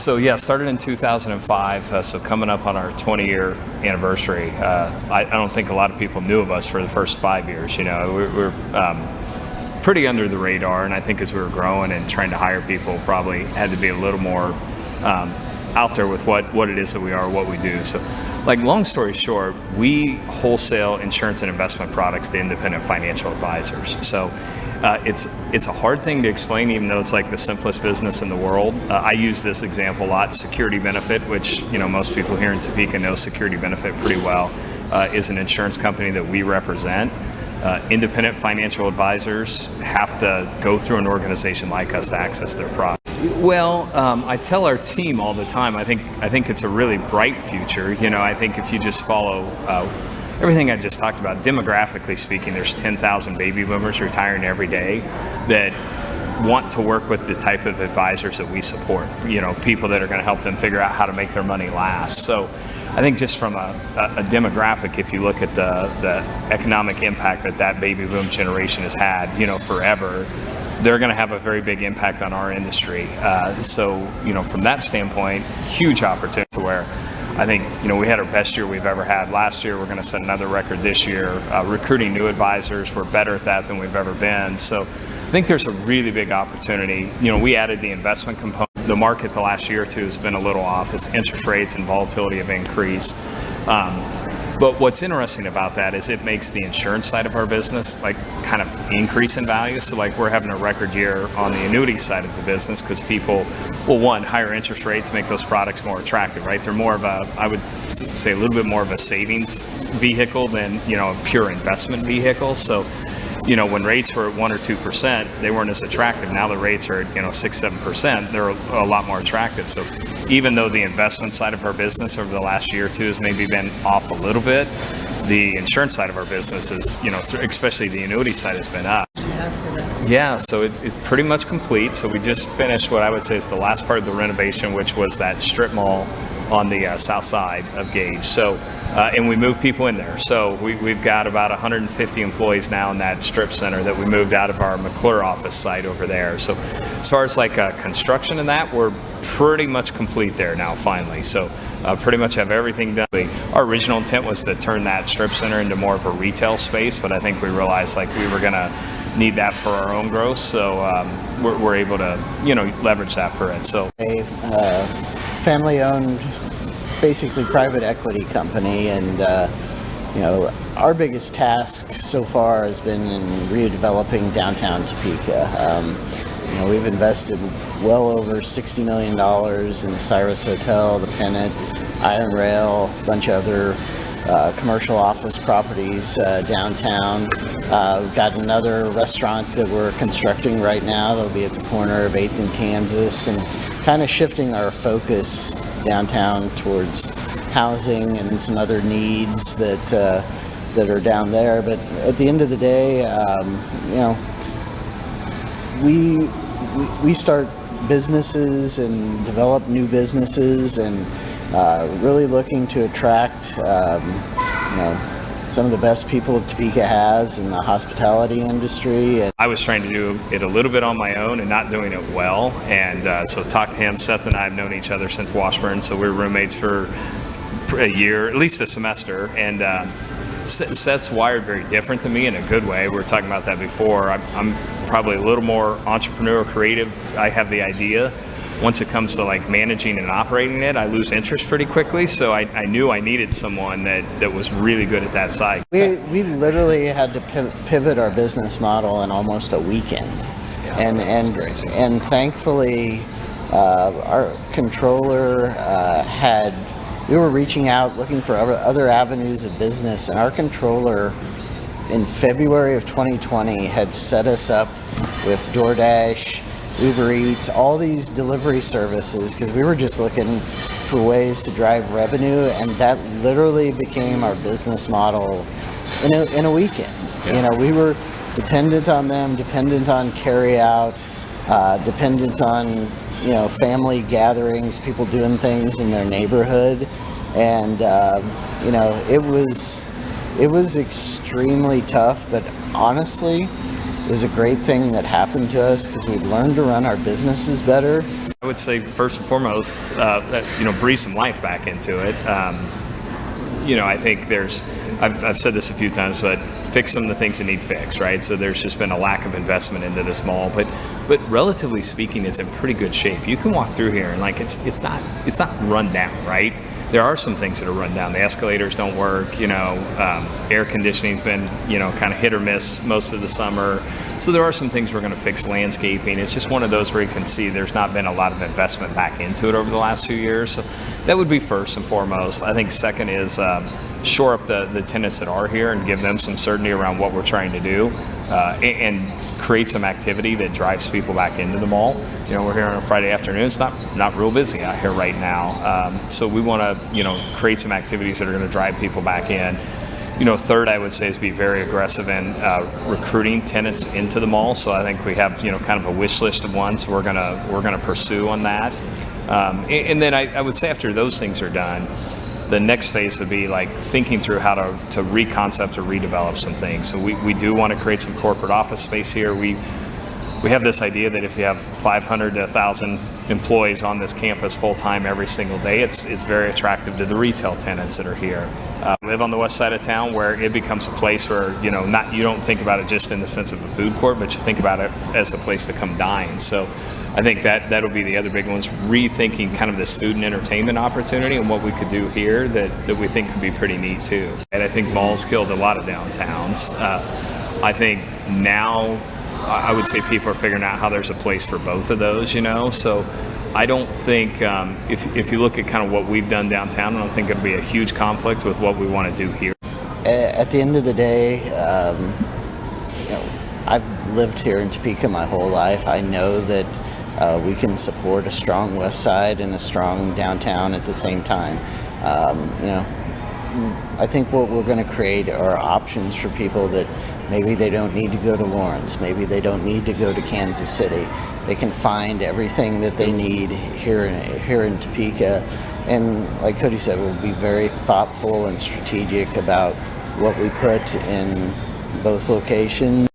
So yeah, started in 2005, so coming up on our 20-year anniversary. I don't think a lot of people knew of us for the first 5 years. We're pretty under the radar, and I think as we were growing and trying to hire people, probably had to be a little more out there with what it is that we are, what we do. So, long story short, we wholesale insurance and investment products to independent financial advisors. So it's a hard thing to explain, even though it's like the simplest business in the world. I use this example a lot. Security Benefit, which most people here in Topeka know Security Benefit pretty well, is an insurance company that we represent. Independent financial advisors have to go through an organization like us to access their product. Well, I tell our team all the time, I think it's a really bright future. I think if you just follow everything I just talked about, demographically speaking, there's 10,000 baby boomers retiring every day that want to work with the type of advisors that we support, people that are going to help them figure out how to make their money last. So I think just from a demographic, if you look at the economic impact that baby boom generation has had, forever, they're going to have a very big impact on our industry. So from that standpoint, huge opportunity to where I think, we had our best year we've ever had last year. We're going to set another record this year. Recruiting new advisors, we're better at that than we've ever been. So I think there's a really big opportunity. We added the investment component. The market the last year or two has been a little off as interest rates and volatility have increased. But what's interesting about that is it makes the insurance side of our business kind of increase in value. So we're having a record year on the annuity side of the business because people, one, higher interest rates make those products more attractive, right? They're more of I would say a little bit more of a savings vehicle than, a pure investment vehicle. So, when rates were at 1 or 2%, they weren't as attractive. Now the rates are at, 6, 7%, they're a lot more attractive. So even though the investment side of our business over the last year or two has maybe been off a little bit, the insurance side of our business is, especially the annuity side has been up. Yeah, so it's pretty much complete. So we just finished what I would say is the last part of the renovation, which was that strip mall on the south side of Gage. So, and we moved people in there. So we've got about 150 employees now in that strip center that we moved out of our McClure office site over there. So as far as construction and that, we're pretty much complete there now finally. So pretty much have everything done. Our original intent was to turn that strip center into more of a retail space, but I think we realized we were going to need that for our own growth. So we're able to, leverage that for it. So a family-owned, basically private equity company, and our biggest task so far has been in redeveloping downtown Topeka. We've invested well over $60 million in the Cyrus Hotel, the Pennant, Iron Rail, a bunch of other commercial office properties downtown. We've got another restaurant that we're constructing right now that'll be at the corner of 8th and Kansas, and kind of shifting our focus downtown towards housing and some other needs that are down there. But at the end of the day, we start businesses and develop new businesses, and really looking to attract some of the best people that Topeka has in the hospitality industry. And I was trying to do it a little bit on my own and not doing it well, and so talked to him. Seth and I have known each other since Washburn, so we were roommates for a year, at least a semester, and Seth's wired very different than me in a good way. We were talking about that before. I'm probably a little more entrepreneur creative. I have the idea. Once it comes to managing and operating it, I lose interest pretty quickly. So I knew I needed someone that was really good at that side. We literally had to pivot our business model in almost a weekend. Yeah, that's crazy. And thankfully, our controller we were reaching out looking for other avenues of business, and our controller in February of 2020 had set us up with DoorDash, Uber Eats, all these delivery services, because we were just looking for ways to drive revenue, and that literally became our business model in a weekend. Yeah. We were dependent on them, dependent on carry out, dependent on family gatherings, people doing things in their neighborhood, and it was extremely tough, but honestly, it was a great thing that happened to us because we've learned to run our businesses better. I would say first and foremost, breathe some life back into it. I think I've said this a few times, but fix some of the things that need fixed, right? So there's just been a lack of investment into this mall, but relatively speaking, it's in pretty good shape. You can walk through here and it's not run down, right? There are some things that are run down. The escalators don't work, air conditioning's been, kind of hit or miss most of the summer. So there are some things we're going to fix. Landscaping, it's just one of those where you can see there's not been a lot of investment back into it over the last few years. So that would be first and foremost. I think second is shore up the tenants that are here and give them some certainty around what we're trying to do, and create some activity that drives people back into the mall. We're here on a Friday afternoon. It's not real busy out here right now. So we want to, create some activities that are going to drive people back in. Third, I would say is be very aggressive in recruiting tenants into the mall. So I think we have, kind of a wish list of ones we're gonna pursue on that. And then I would say after those things are done, the next phase would be like thinking through how to reconcept or redevelop some things. So we do want to create some corporate office space here. We have this idea that if you have 500 to 1,000 employees on this campus full time every single day, it's very attractive to the retail tenants that are here. Live on the west side of town where it becomes a place where you don't think about it just in the sense of a food court, but you think about it as a place to come dine. So I think that'll be the other big ones, rethinking kind of this food and entertainment opportunity and what we could do here that we think could be pretty neat too. And I think malls killed a lot of downtowns. I think now I would say people are figuring out how there's a place for both of those, so I don't think if you look at kind of what we've done downtown, I don't think it'll be a huge conflict with what we want to do here. At the end of the day, I've lived here in Topeka my whole life. I know that we can support a strong west side and a strong downtown at the same time. I think what we're going to create are options for people that maybe they don't need to go to Lawrence, maybe they don't need to go to Kansas City. They can find everything that they need here in Topeka. And like Cody said, we'll be very thoughtful and strategic about what we put in both locations.